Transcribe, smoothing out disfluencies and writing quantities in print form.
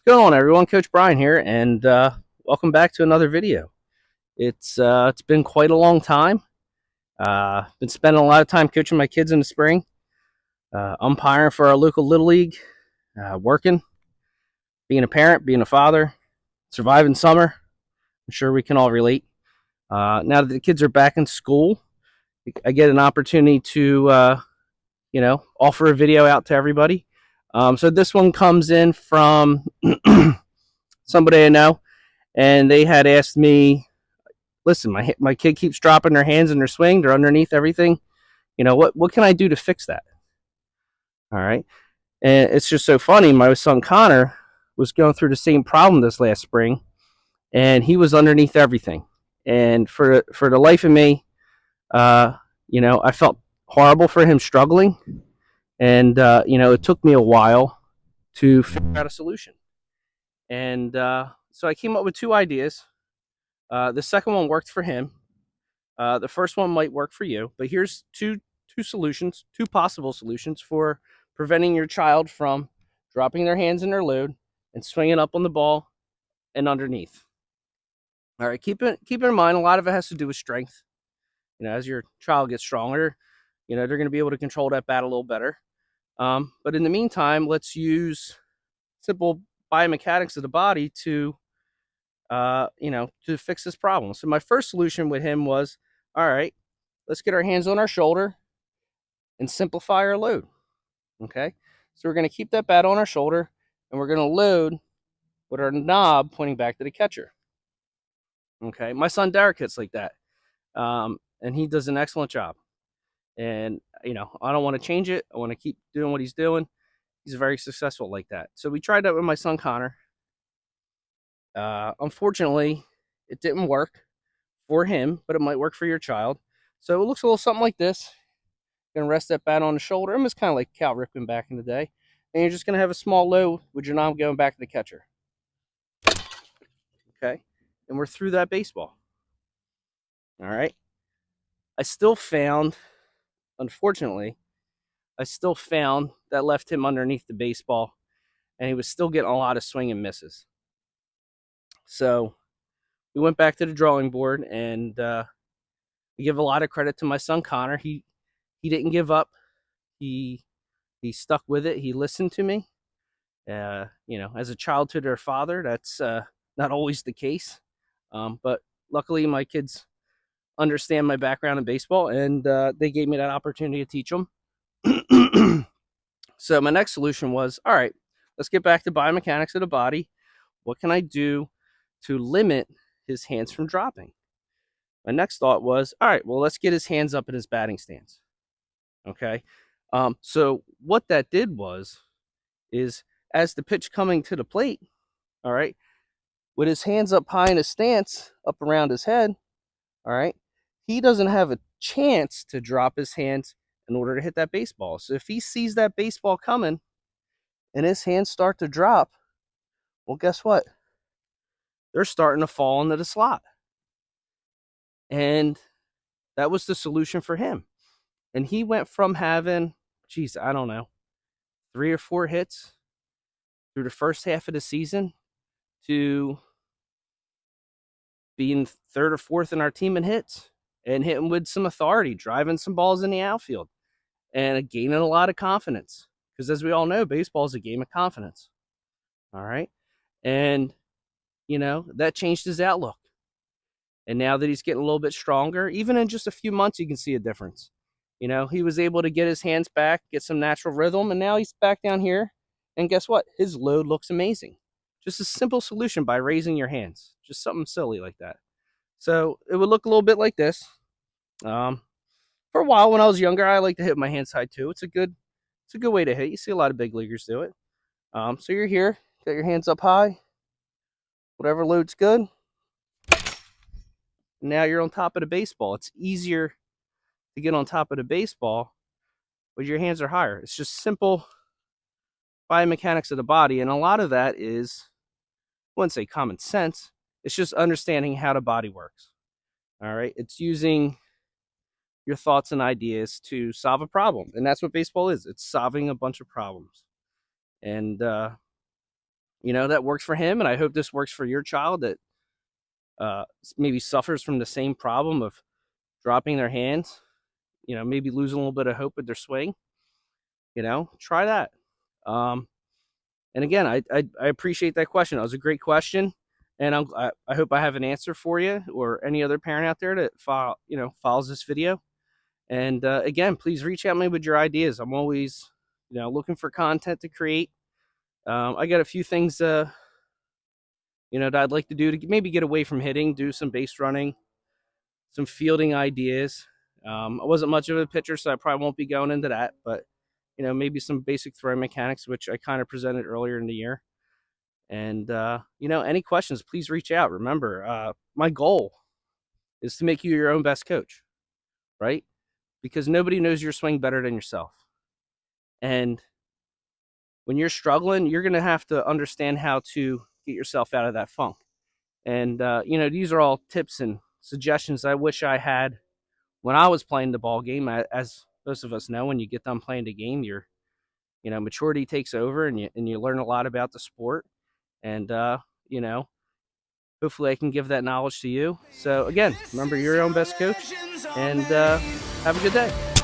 Going on, everyone? Coach Brian here, and welcome back to another video. It's been quite a long time. Been spending a lot of time coaching my kids in the spring, umpiring for our local little league, working, being a parent, being a father, surviving summer. I'm sure we can all relate. Now that the kids are back in school, I get an opportunity to offer a video out to everybody. So this one comes in from somebody I know, and they had asked me, listen, my kid keeps dropping their hands in their swing. They're underneath everything. What can I do to fix that? All right. And it's just so funny. My son Connor was going through the same problem this last spring, and he was underneath everything. And for the life of me, I felt horrible for him struggling, and it took me a while to figure out a solution. And so I came up with two ideas. The second one worked for him. The first one might work for you, but here's two solutions, two possible solutions for preventing your child from dropping their hands in their load and swinging up on the ball and underneath. All right, keep in mind, a lot of it has to do with strength. As your child gets stronger, they're going to be able to control that bat a little better. But in the meantime, let's use simple biomechanics of the body to fix this problem. So my first solution with him was, all right, let's get our hands on our shoulder and simplify our load. Okay, so we're going to keep that bat on our shoulder, and we're going to load with our knob pointing back to the catcher. Okay, my son Derek hits like that, and he does an excellent job. And I don't want to change it. I want to keep doing what he's doing. He's very successful like that. So we tried that with my son Connor. Unfortunately, it didn't work for him, but it might work for your child. So it looks a little something like this. You're going to rest that bat on the shoulder. It's kind of like Cal Ripken back in the day. And you're just going to have a small low with your knob going back to the catcher. Okay? And we're through that baseball. All right? Unfortunately, I still found that left him underneath the baseball, and he was still getting a lot of swing and misses. So we went back to the drawing board, and we give a lot of credit to my son Connor. He didn't give up. He stuck with it. He listened to me. As a child to their father, that's not always the case. But luckily, my kids understand my background in baseball, and they gave me that opportunity to teach them. So my next solution was, all right, let's get back to biomechanics of the body. What can I do to limit his hands from dropping? My next thought was, all right, well, let's get his hands up in his batting stance. Okay. So what that did is as the pitch coming to the plate, all right, with his hands up high in his stance, up around his head, all right, he doesn't have a chance to drop his hands in order to hit that baseball. So if he sees that baseball coming and his hands start to drop, well, guess what? They're starting to fall into the slot. And that was the solution for him. And he went from having, I don't know, 3 or 4 hits through the first half of the season to being third or fourth in our team in hits and hitting with some authority, driving some balls in the outfield, and gaining a lot of confidence. Because as we all know, baseball is a game of confidence. All right. And, that changed his outlook. And now that he's getting a little bit stronger, even in just a few months, you can see a difference. He was able to get his hands back, get some natural rhythm, and now he's back down here. And guess what? His load looks amazing. Just a simple solution by raising your hands. Just something silly like that. So it would look a little bit like this. For a while when I was younger, I like to hit my hands high too. It's a good way to hit. You see a lot of big leaguers do it. So you're here, got your hands up high, whatever load's good. Now you're on top of the baseball. It's easier to get on top of the baseball when your hands are higher. It's just simple biomechanics of the body, and a lot of that is, I wouldn't say common sense. It's just understanding how the body works. All right, it's using your thoughts and ideas to solve a problem, and that's what baseball is. It's solving a bunch of problems. And that works for him. And I hope this works for your child that maybe suffers from the same problem of dropping their hands, maybe losing a little bit of hope with their swing. Try that. And again, I appreciate that question. That was a great question. And I hope I have an answer for you or any other parent out there that follows this video. And again, please reach out to me with your ideas. I'm always, looking for content to create. I got a few things, that I'd like to do to maybe get away from hitting, do some base running, some fielding ideas. I wasn't much of a pitcher, so I probably won't be going into that. But maybe some basic throw mechanics, which I kind of presented earlier in the year. And any questions, please reach out. Remember, my goal is to make you your own best coach, right? Because nobody knows your swing better than yourself. And when you're struggling, you're going to have to understand how to get yourself out of that funk. And these are all tips and suggestions I wish I had when I was playing the ball game. As most of us know, when you get done playing the game, your maturity takes over, and you learn a lot about the sport. And hopefully I can give that knowledge to you. So again, remember, you're your own best coach, and have a good day.